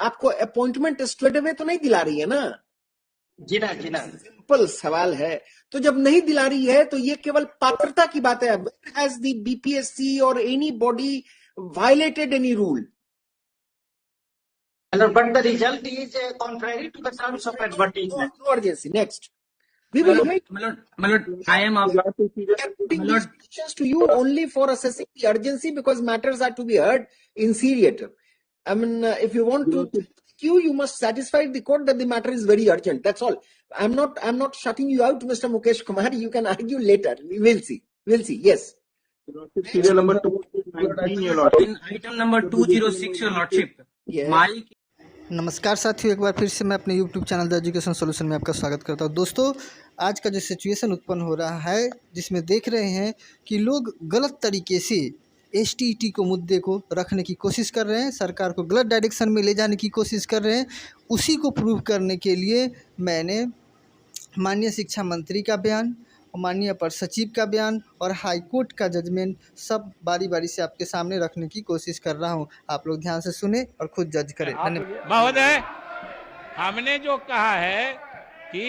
आपको appointment straight away तो नहीं दिला रही है ना? जी ना, जी ना। सिंपल सवाल है। तो जब नहीं दिला रही है तो ये केवल पात्रता की बात है। हैज द बीपीएससी और any body violated any rule? But the result is contrary to the terms of advertisement. No urgency. Next. We will wait. Milord, I am putting these questions to you only for assessing the urgency, because matters are to be heard in seriatim. I mean, if you want to queue, you must satisfy the court that the matter is very urgent. That's all. I'm not shutting you out, Mr. Mukesh Kumar. You can argue later. We will see. Yes. Serial number 219, your lordship. Item number 206, your lordship. Yeah. नमस्कार साथियों, एक बार फिर से मैं अपने YouTube channel the education solution में आपका स्वागत करता हूं। दोस्तों, आज का जो सिचुएशन उत्पन्न हो रहा है, जिसमें देख रहे हैं कि लोग गलत तरीके से STET को मुद्दे को रखने की कोशिश कर रहे हैं, सरकार को गलत डायरेक्शन में ले जाने की कोशिश कर रहे हैं। उसी को प्रूव करने के लिए मैंने माननीय शिक्षा मंत्री का बयान, माननीय अपर सचिव का बयान और हाई कोर्ट का जजमेंट सब बारी बारी से आपके सामने रखने की कोशिश कर रहा हूं। आप लोग ध्यान से सुने और खुद जज करें। धन्यवाद। महोदय, हमने जो कहा है कि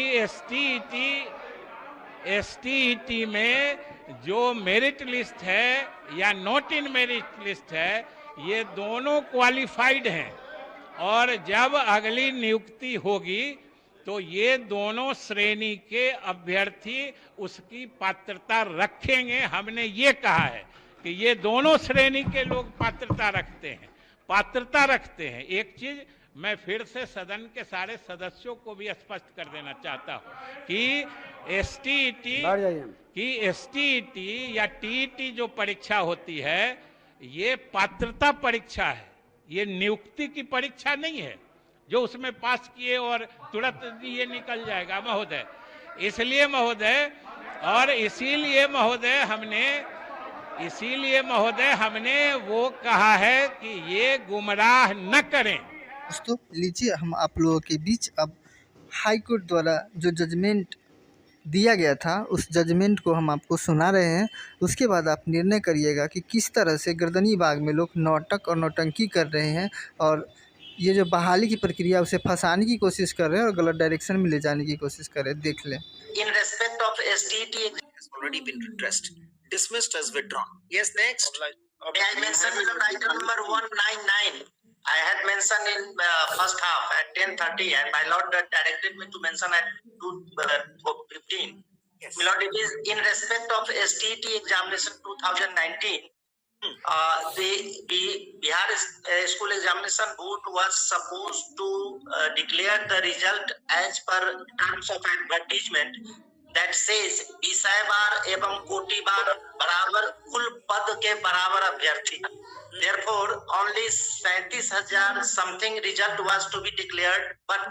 STET में जो मेरिट लिस्ट है या नॉट इन मेरिट लिस्ट है, ये दोनों क्वालिफाइड हैं और जब अगली नियुक्ति होगी तो ये दोनों श्रेणी के अभ्यर्थी उसकी पात्रता रखेंगे। हमने ये कहा है कि ये दोनों श्रेणी के लोग पात्रता रखते हैं। एक चीज मैं फिर से सदन के सारे सदस्यों को भी स्पष्ट कर देना चाहता हूं कि STET या TET जो परीक्षा होती है, ये पात्रता परीक्षा है, ये नियुक्ति की परीक्षा नहीं है जो उसमें पास किए और तुरंत ये निकल जाएगा महोदय। इसीलिए महोदय हमने वो कहा है कि ये गुमराह न करें। दोस्तों, लीजिए हम आप लोगों के बीच अब हाई कोर्ट द्वारा जो जजमेंट दिया गया था, उस जजमेंट को हम आपको सुना रहे हैं। उसके बाद आप निर्णय करिएगा कि किस तरह से गर्दनी बाग में लोग नौटंक और नौटंकी कर रहे हैं और ये जो बहाली की प्रक्रिया उसे फंसाने की कोशिश कर रहे हैं और गलत डायरेक्शन में ले जाने की कोशिश कर रहे हैं। देख लें। In respect of STET has already been redressed, dismissed as withdrawn. Yes, next. May I mention item number 199? I had mentioned in first half at 10:30, and my lord directed me to mention at 2:15. Yes. My lord, it is in respect of STET examination 2019. The Bihar School Examination Board was supposed to declare the result as per terms of advertisement that says विषय बार एवं कोटि बार बराबर कुल पद के बराबर अभ्यर्थी। Therefore, only 37,000 something result was to be declared, but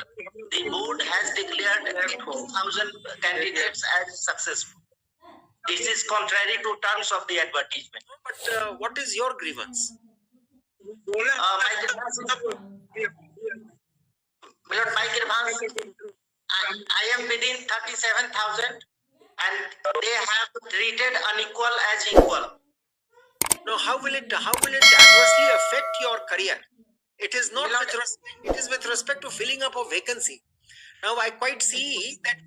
the board has declared 2,000 candidates as successful. This is contrary to terms of the advertisement. But what is your grievance? My grievance, I am within 37,000 and they have treated unequal as equal. Now, how will it adversely affect your career? It is not with respect, it is with respect to filling up a vacancy. Now, I quite see that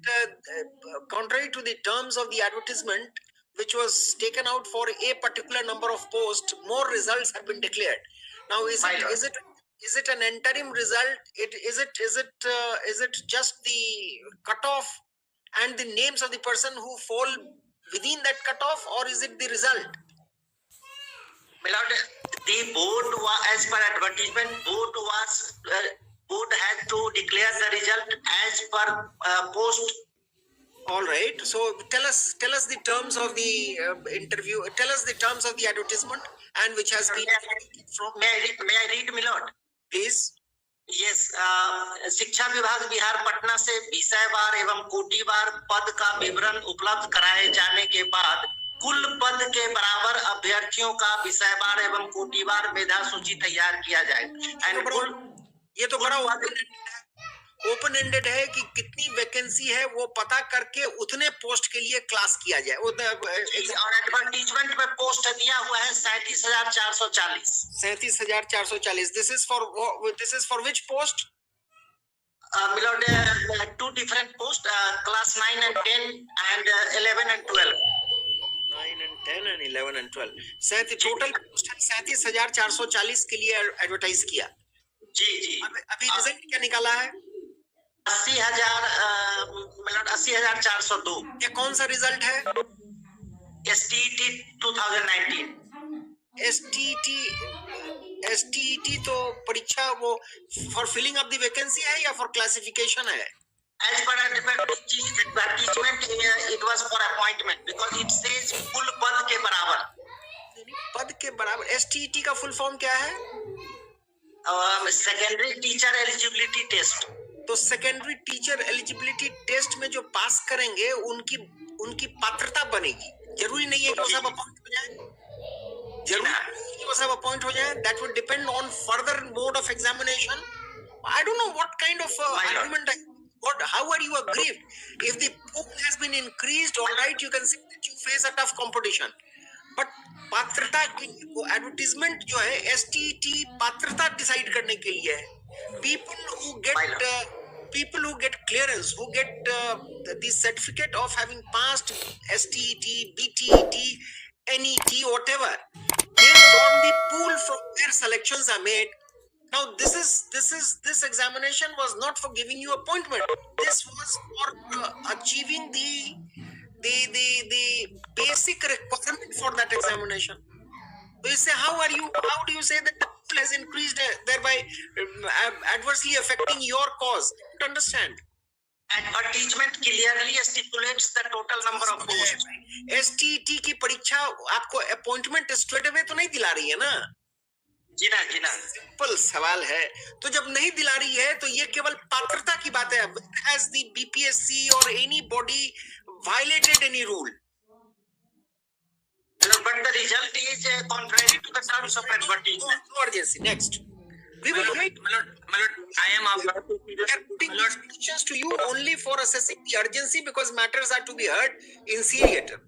contrary to the terms of the advertisement, which was taken out for a particular number of posts, more results have been declared. Now, is it an interim result? Is it just the cutoff and the names of the person who fall within that cutoff, or is it the result? My lord, the board was, as per advertisement, board had to declare the result as per post. All right. So tell us the terms of the interview. Tell us the terms of the advertisement and which has been from. May I read, my lord? Please. Yes. शिक्षा विभाग बिहार पटना से विषय बार एवं कोटि बार पद का विवरण उपलब्ध कराए जाने के बाद कुल पद के बराबर अभ्यर्थियों का विषय बार एवं कोटि बार मेधा सूची तैयार किया जाए। ये तो बड़ा ओपन एंडेड है कि कितनी वैकेंसी है वो पता करके उतने पोस्ट के लिए क्लास किया जाए। और एडवर्टीजमेंट में पोस्ट दिया हुआ है 37,440। 37,440। This is for which post? My lord, two different posts, class 9 and 10 and 11 and 12. 9 and 10 and 11 and 12। Total post 37,440 के लिए एडवर्टाइज किया। जी। अभी रिजल्ट क्या निकाला है? 80,000, मतलब 80,402। ये कौन सा रिजल्ट है? STET 2019। STET तो परीक्षा वो for filling up the vacancy है या फॉर क्लासिफिकेशन है? As per advertisement, it was for appointment because it says full पद के बराबर। पद के बराबर। STET का फुल फॉर्म क्या है? Secondary teacher eligibility test. तो सेकेंडरी टीचर एलिजिबिलिटी टेस्ट में जो पास करेंगे उनकी पात्रता बनेगी। जरूरी नहीं है कि वो सब अपॉइंट हो जाए, जरूरी नहीं कि वो सब अपॉइंट हो जाए। That would depend on further mode of examination. I don't know what kind of argument, how are you aggrieved? If the pool has been increased, all right, you can say that you face a tough competition. But पात्रता के वो advertisement जो है STET पात्रता decide करने के लिए है। People who get clearance, who get the certificate of having passed STET, BTET, NET, whatever, based on the pool from where selections are made. Now this examination was not for giving you appointment. This was for achieving the basic requirement for that examination. So you say, how do you say that the pool has increased, thereby adversely affecting your cause? I don't understand. Advertisement clearly stipulates the total number of posts. STET की परीक्षा आपको appointment straight away तो नहीं दिला रही है ना? जी ना। सिंपल सवाल है। तो जब नहीं दिला रही है तो ये केवल पात्रता की बात है। Has the BPSC or any body violated any rule? But the result is contrary to the terms of advertisement. No urgency. Next. We will wait. My lord, I am putting questions to you only for assessing the urgency because matters are to be heard in seriatim.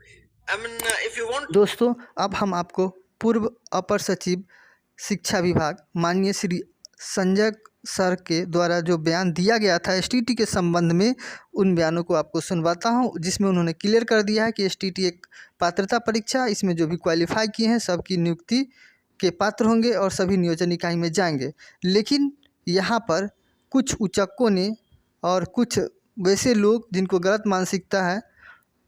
I mean, if you want. दोस्तों, अब हम आपको पूर्व अपर सचिव शिक्षा विभाग माननीय Shri Sanjay sir के द्वारा जो बयान दिया गया था STET के संबंध में, उन बयानों को आपको सुनवाता हूं, जिसमें उन्होंने क्लियर कर दिया है कि STET एक पात्रता परीक्षा, इसमें जो भी क्वालिफाई किए हैं सबकी नियुक्ति के पात्र होंगे और सभी नियोजन इकाई में जाएंगे। लेकिन यहाँ पर कुछ उचक्कों ने और कुछ वैसे लोग जिनको गलत मानसिकता है,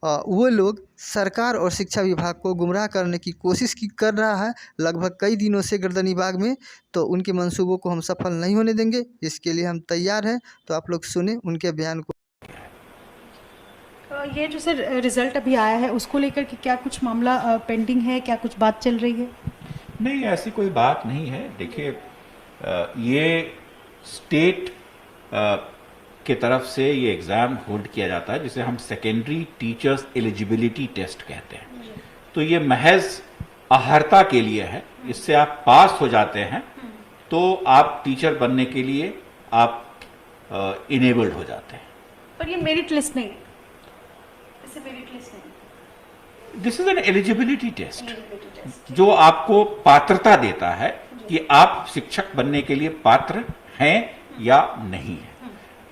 वो लोग सरकार और शिक्षा विभाग को गुमराह करने की कोशिश कर रहा है लगभग कई दिनों से गर्दनी बाग में। तो उनके मंसूबों को हम सफल नहीं होने देंगे, इसके लिए हम तैयार हैं। तो आप लोग सुने उनके बयान को। ये जो सर रिजल्ट अभी आया है उसको लेकर के क्या कुछ मामला पेंडिंग है, क्या कुछ बात चल रही है? नहीं, ऐसी कोई बात नहीं है। देखिए, ये स्टेट के तरफ से ये एग्ज़ाम होल्ड किया जाता है जिसे हम सेकेंडरी टीचर्स एलिजिबिलिटी टेस्ट कहते हैं। तो ये महज अहर्ता के लिए है। इससे आप पास हो जाते हैं तो आप टीचर बनने के लिए आप इनेबल्ड हो जाते हैं। पर ये मेरिट लिस्ट नहीं है, इसे मेरिट लिस्ट नहीं। This is an eligibility test जो आपको पात्रता देता है कि आप शिक्षक बनने के लिए पात्र हैं या नहीं है।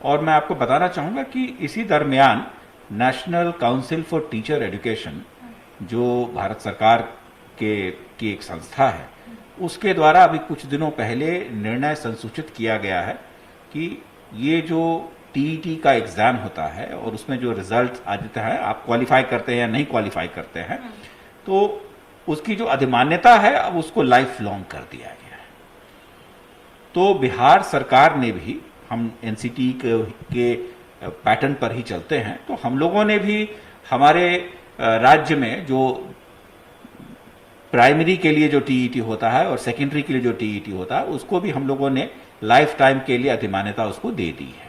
और मैं आपको बताना चाहूँगा कि इसी दरमियान national council for teacher education, जो भारत सरकार की एक संस्था है, उसके द्वारा अभी कुछ दिनों पहले निर्णय संसूचित किया गया है कि ये जो TET का एग्ज़ाम होता है और उसमें जो रिजल्ट आ जाता है, आप क्वालिफाई करते हैं या नहीं क्वालिफाई करते हैं, तो उसकी जो अधिमान्यता है अब उसको लाइफ लॉन्ग कर दिया गया है। तो बिहार सरकार ने भी, हम NCT के पैटर्न पर ही चलते हैं, तो हम लोगों ने भी हमारे राज्य में जो प्राइमरी के लिए जो TET होता है और सेकेंडरी के लिए जो TET होता है, उसको भी हम लोगों ने लाइफ टाइम के लिए अधिमान्यता उसको दे दी है।